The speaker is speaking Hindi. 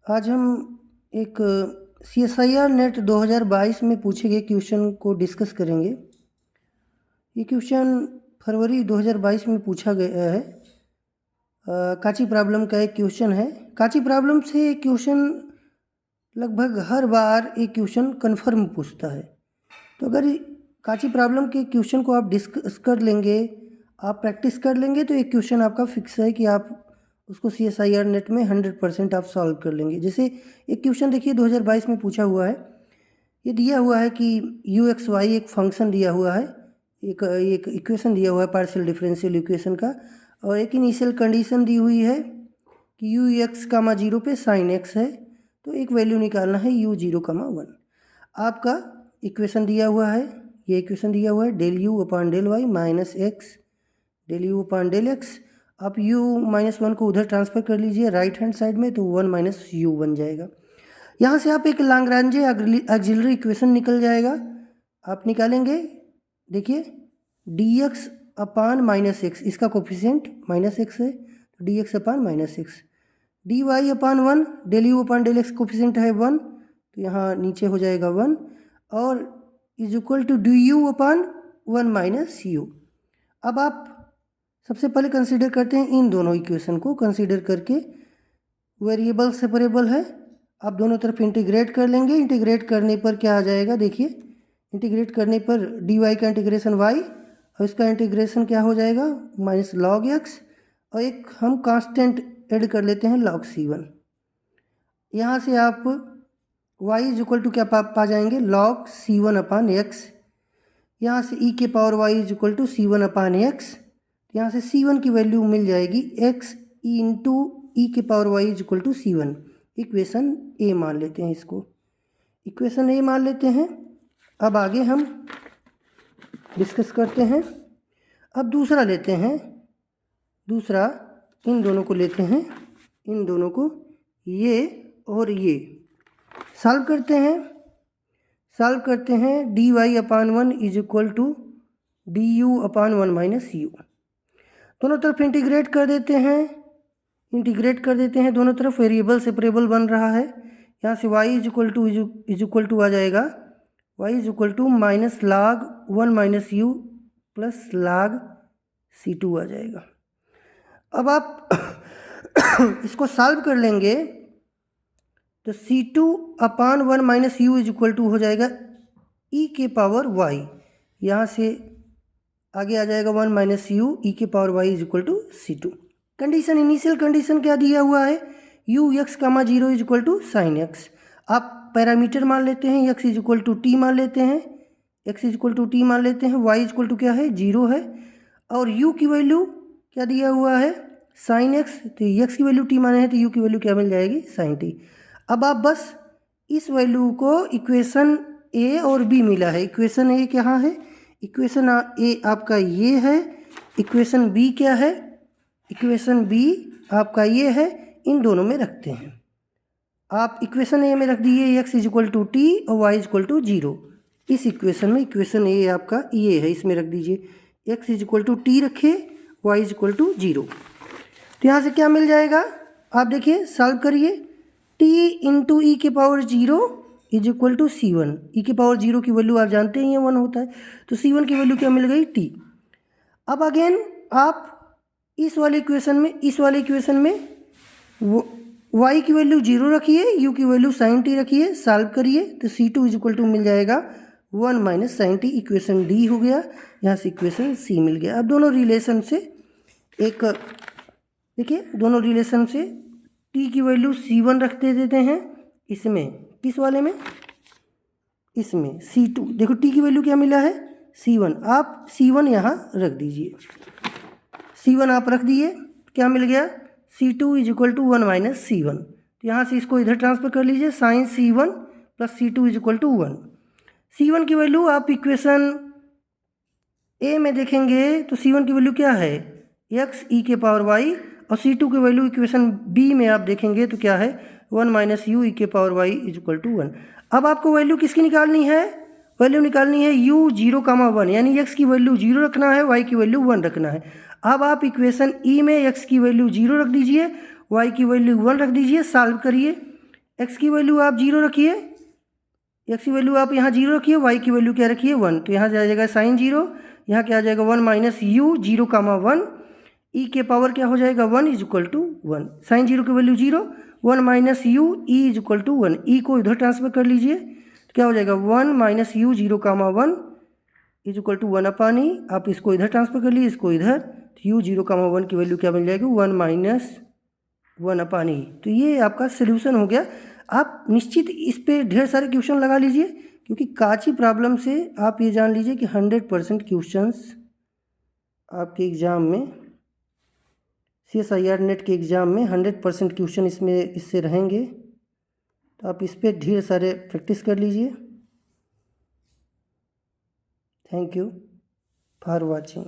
आज हम एक CSIR नेट 2022 में पूछे गए क्वेश्चन को डिस्कस करेंगे। ये क्वेश्चन फरवरी 2022 में पूछा गया है। काची प्रॉब्लम का एक क्वेश्चन है। काची प्रॉब्लम से एक क्वेश्चन लगभग हर बार एक क्वेश्चन कन्फर्म पूछता है। तो अगर काची प्रॉब्लम के क्वेश्चन को आप डिस्कस कर लेंगे, आप प्रैक्टिस कर लेंगे, तो एक क्वेश्चन आपका फिक्स है कि आप उसको CSIR नेट में 100% आप सॉल्व कर लेंगे। जैसे एक क्वेश्चन देखिए 2022 में पूछा हुआ है। ये दिया हुआ है कि UXY एक फंक्शन दिया हुआ है, एक इक्वेशन दिया हुआ है पार्शियल डिफरेंशियल इक्वेशन का, और एक इनिशियल कंडीशन दी हुई है कि UX, 0 पे sin x है, तो एक वैल्यू निकालना है U0, 1। आपका इक्वेशन दिया हुआ है, ये इक्वेशन दिया हुआ है del u/del y minus x del u/del x। आप u-1 को उधर ट्रांसफ़र कर लीजिए राइट हैंड साइड में, तो 1 - u बन जाएगा। यहाँ से आप एक लाग्रांजे ऑक्सिलरी इक्वेशन निकल जाएगा। आप निकालेंगे, देखिए dx/-x, इसका कोफिशिएंट -x है, तो dx/-x। dy/1 del u/del x coefficient है 1, तो यहाँ नीचे हो जाएगा 1, और is equal to du/1 - u। अब आप सबसे पहले कंसीडर करते हैं इन दोनों इक्वेशन को कंसीडर करके, वेरिएबल सेपरेबल है, आप दोनों तरफ इंटीग्रेट कर लेंगे। इंटीग्रेट करने पर क्या आ जाएगा, देखिए इंटीग्रेट करने पर dy का इंटीग्रेशन y और इसका इंटीग्रेशन क्या हो जाएगा -log x, और एक हम कांस्टेंट ऐड कर लेते हैं log c1। यहाँ से आप y इज इक्वल टू क्या पा जाएंगे log c1/x। यहाँ से e के power y is equal to c1/x। यहाँ से c1 की वैल्यू मिल जाएगी x इंटू ई के power y is equal to c1। Equation A मान लेते हैं, इसको इक्वेशन ए मान लेते हैं। अब आगे हम डिस्कस करते हैं। अब दूसरा लेते हैं, दूसरा इन दोनों को लेते हैं, इन दोनों को, ये और ये सॉल्व करते हैं। सॉल्व करते हैं dy/1 is equal to du/1 - u। दोनों तरफ इंटीग्रेट कर देते हैं, इंटीग्रेट कर देते हैं दोनों तरफ, वेरिएबल सेपरेबल बन रहा है। यहाँ से y इज इक्वल टू आ जाएगा y is equal to -log1 - u plus log c2 आ जाएगा। अब आप इसको सॉल्व कर लेंगे तो c2/1 - u is equal to हो जाएगा e के पावर y। यहाँ से आगे आ जाएगा 1 - u e के power y is equal to c2। Condition, initial condition क्या दिया हुआ है, ux, 0 is equal to sin x। आप पैरामीटर मान लेते हैं, x is equal to T मान लेते हैं, x is equal to T मान लेते हैं, y इज इक्वल टू क्या है 0 है, और u की वैल्यू क्या दिया हुआ है sin x, तो x की वैल्यू t माने हैं, तो u की वैल्यू क्या मिल जाएगी sin t। अब आप बस इस वैल्यू को, इक्वेशन ए और बी मिला है, इक्वेशन ए क्या है, इक्वेशन ए आपका ये है, इक्वेशन बी क्या है, इक्वेशन बी आपका ये है, इन दोनों में रखते हैं। आप इक्वेशन ए में रख दीजिए x is equal to T और y इज इक्वल टू 0। इस इक्वेशन में इक्वेशन ए आपका ये है, इसमें रख दीजिए x is equal to T रखे, y इज इक्वल टू 0। तो यहाँ से क्या मिल जाएगा, आप देखिए सॉल्व करिए, t इंटू ई के power 0 is equal to c1। E के पावर 0 की वैल्यू आप जानते ही हैं 1 होता है, तो c1 की वैल्यू क्या मिल गई t। अब अगेन आप इस वाले इक्वेशन में y की वैल्यू 0 रखिए, u की वैल्यू sin t रखिए, सॉल्व करिए, तो c2 इज इक्वल टू मिल जाएगा 1 - sin t। इक्वेशन डी हो गया, यहाँ से इक्वेशन सी मिल गया। अब दोनों रिलेशन से एक देखिए, दोनों रिलेशन से t की वैल्यू c1 रखते देते हैं, इसमें किस वाले में, इसमें c2। देखो t की वैल्यू क्या मिला है c1, आप c1 यहाँ रख दीजिए, c1 आप रख दिए, क्या मिल गया c2 is equal to 1 - c1। तो यहाँ से इसको इधर ट्रांसफर कर लीजिए, sine c1 plus c2 is equal to 1। c1 की वैल्यू आप इक्वेशन ए में देखेंगे तो c1 की वैल्यू क्या है x e के पावर y, और c2 की वैल्यू इक्वेशन बी में आप देखेंगे तो क्या है 1 - u e के power y is equal to 1। अब आपको वैल्यू किसकी निकालनी है, वैल्यू निकालनी है u0, 1, यानी x की वैल्यू 0 रखना है, y की वैल्यू 1 रखना है। अब आप इक्वेशन ई में x की वैल्यू 0 रख दीजिए, y की वैल्यू 1 रख दीजिए, सॉल्व करिए। एक्स की वैल्यू आप 0 रखिए, एक्स की वैल्यू आप यहाँ 0 रखिए, वाई की वैल्यू क्या रखिए 1, तो यहाँ आ जाएगा साइन 0, यहाँ क्या आ जाएगा 1 माइनस यू 0 कामा 1, ई के पावर क्या हो जाएगा 1 इज इक्वल टू 1, साइन 0 की value 0, 1 minus U E is equal to 1, E को इधर ट्रांसफर कर लीजिए, तो क्या हो जाएगा 1 minus U 0 comma 1 is equal to 1 upon E, आप इसको इधर ट्रांसफर कर लीजिए, इसको इधर, तो यू 0 कामा 1 की वैल्यू क्या बन जाएगी 1 माइनस 1 अपान ई। तो ये आपका सोल्यूशन हो गया। आप निश्चित इस पे ढेर सारे क्वेश्चन लगा लीजिए, क्योंकि काची प्रॉब्लम से आप ये जान लीजिए कि 100% क्वेश्चंस आपके एग्ज़ाम में, CSIR नेट के एग्ज़ाम में 100% क्वेश्चन इससे रहेंगे। तो आप इस पे ढेर सारे प्रैक्टिस कर लीजिए। Thank you for watching.